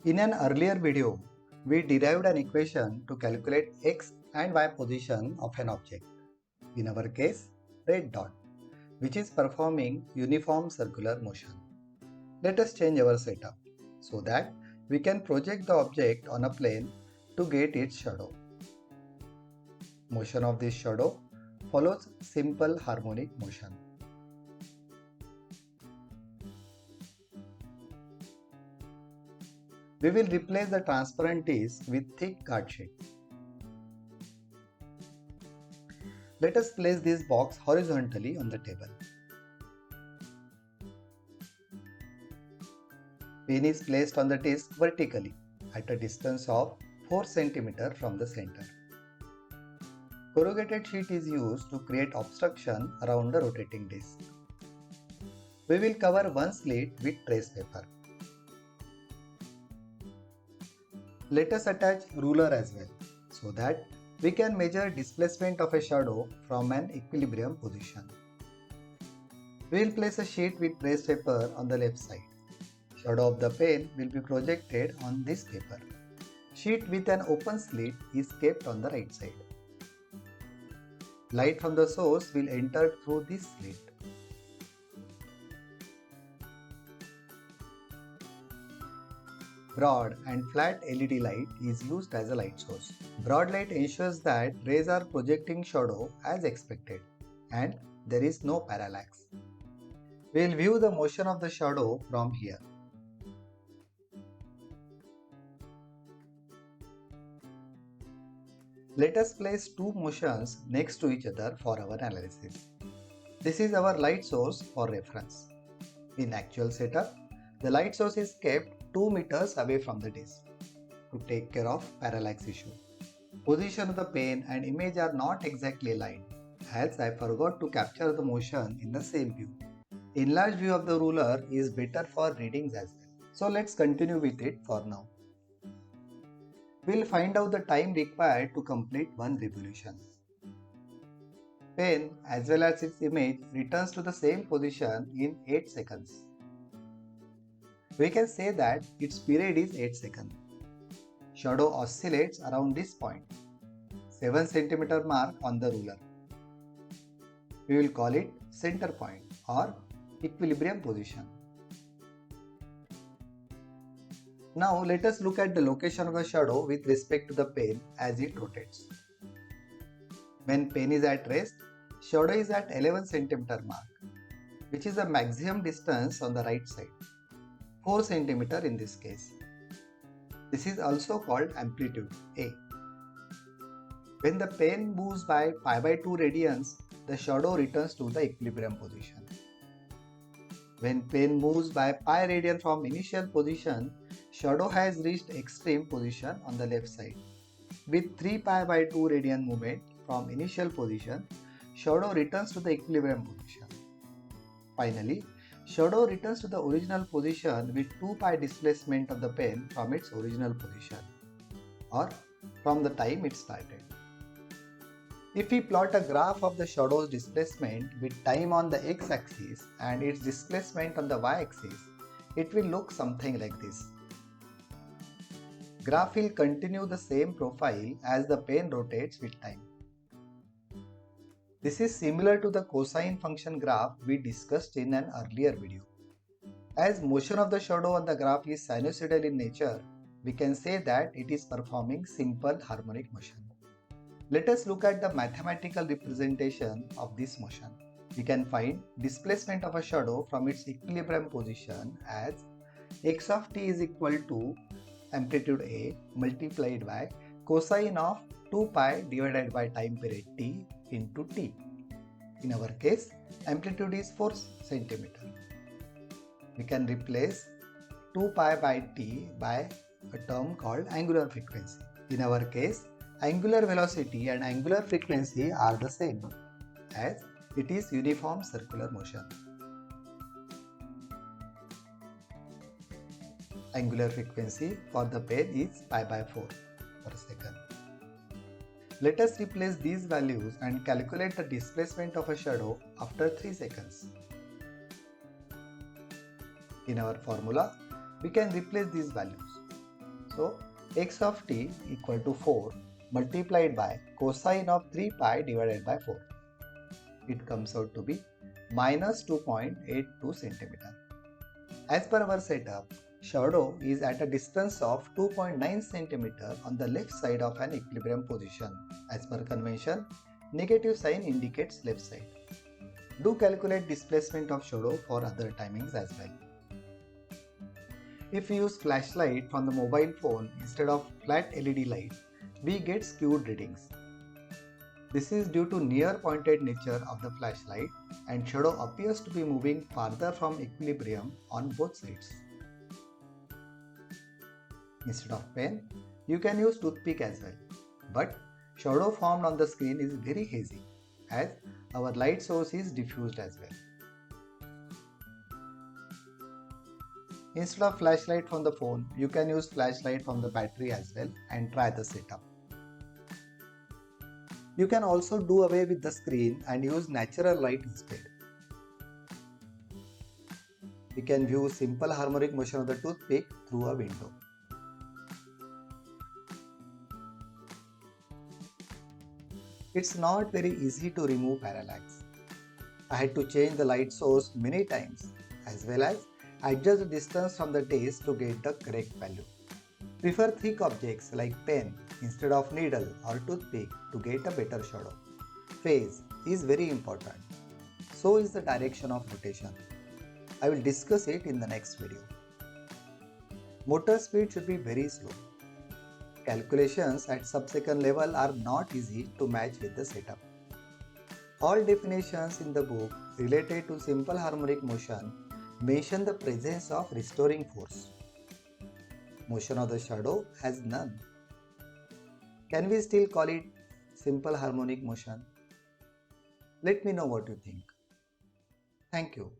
In an earlier video, we derived an equation to calculate x and y position of an object, in our case red dot, which is performing uniform circular motion. Let us change our setup so that we can project the object on a plane to get its shadow. Motion of this shadow follows simple harmonic motion. We will replace the transparent disc with thick card sheet. Let us place this box horizontally on the table. Pen is placed on the disc vertically at a distance of 4 cm from the center. Corrugated sheet is used to create obstruction around the rotating disc. We will cover one slit with trace paper. Let us attach ruler as well so that we can measure displacement of a shadow from an equilibrium position. We will place a sheet with trace paper on the left side. Shadow of the pen will be projected on this paper. Sheet with an open slit is kept on the right side. Light from the source will enter through this slit. Broad and flat LED light is used as a light source. Broad light ensures that rays are projecting shadow as expected and there is no parallax. We will view the motion of the shadow from here. Let us place two motions next to each other for our analysis. This is our light source for reference. In actual setup, the light source is kept 2 meters away from the disc to take care of parallax issue. Position of the pen and image are not exactly aligned, as I forgot to capture the motion in the same view. Enlarged view of the ruler is better for readings as well. So let's continue with it for now. We'll find out the time required to complete one revolution. Pen as well as its image returns to the same position in 8 seconds. We can say that its period is 8 seconds. Shadow oscillates around this point, 7 cm mark on the ruler. We will call it center point or equilibrium position. Now let us look at the location of the shadow with respect to the pen as it rotates. When pen is at rest, shadow is at 11 cm mark, which is the maximum distance on the right side. 4 cm in this case. This is also called amplitude A. When the pen moves by pi by 2 radians, the shadow returns to the equilibrium position. When pen moves by pi radian from initial position, shadow has reached extreme position on the left side. With 3 pi by 2 radian movement from initial position, shadow returns to the equilibrium position. Finally, shadow returns to the original position with 2 pi displacement of the pen from its original position or from the time it started. If we plot a graph of the shadow's displacement with time on the x-axis and its displacement on the y-axis, it will look something like this. Graph will continue the same profile as the pen rotates with time. This is similar to the cosine function graph we discussed in an earlier video. As motion of the shadow on the graph is sinusoidal in nature, we can say that it is performing simple harmonic motion. Let us look at the mathematical representation of this motion. We can find displacement of a shadow from its equilibrium position as x of t is equal to amplitude A multiplied by cosine of 2 pi divided by time period t into t. In our case, amplitude is 4 cm. We can replace 2 pi by t by a term called angular frequency. In our case, angular velocity and angular frequency are the same, as it is uniform circular motion. Angular frequency for the pen is pi by 4 per second. Let us replace these values and calculate the displacement of a shadow after 3 seconds. In our formula, we can replace these values. So x of t equal to 4 multiplied by cosine of 3 pi divided by 4. It comes out to be minus 2.82 centimeter. As per our setup, shadow is at a distance of 2.9 cm on the left side of an equilibrium position. As per convention, negative sign indicates left side. Do calculate displacement of shadow for other timings as well. If we use flashlight from the mobile phone instead of flat LED light, we get skewed readings. This is due to near pointed nature of the flashlight, and shadow appears to be moving farther from equilibrium on both sides. Instead of pen, you can use toothpick as well, but shadow formed on the screen is very hazy as our light source is diffused as well. Instead of flashlight from the phone, you can use flashlight from the battery as well and try the setup. You can also do away with the screen and use natural light instead. We can view simple harmonic motion of the toothpick through a window. It's not very easy to remove parallax. I had to change the light source many times as well as adjust the distance from the days to get the correct value. Prefer thick objects like pen instead of needle or toothpick to get a better shadow. Phase is very important. So is the direction of rotation. I will discuss it in the next video. Motor speed should be very slow. Calculations at sub-second level are not easy to match with the setup. All definitions in the book related to simple harmonic motion mention the presence of restoring force. Motion of the shadow has none. Can we still call it simple harmonic motion? Let me know what you think. Thank you.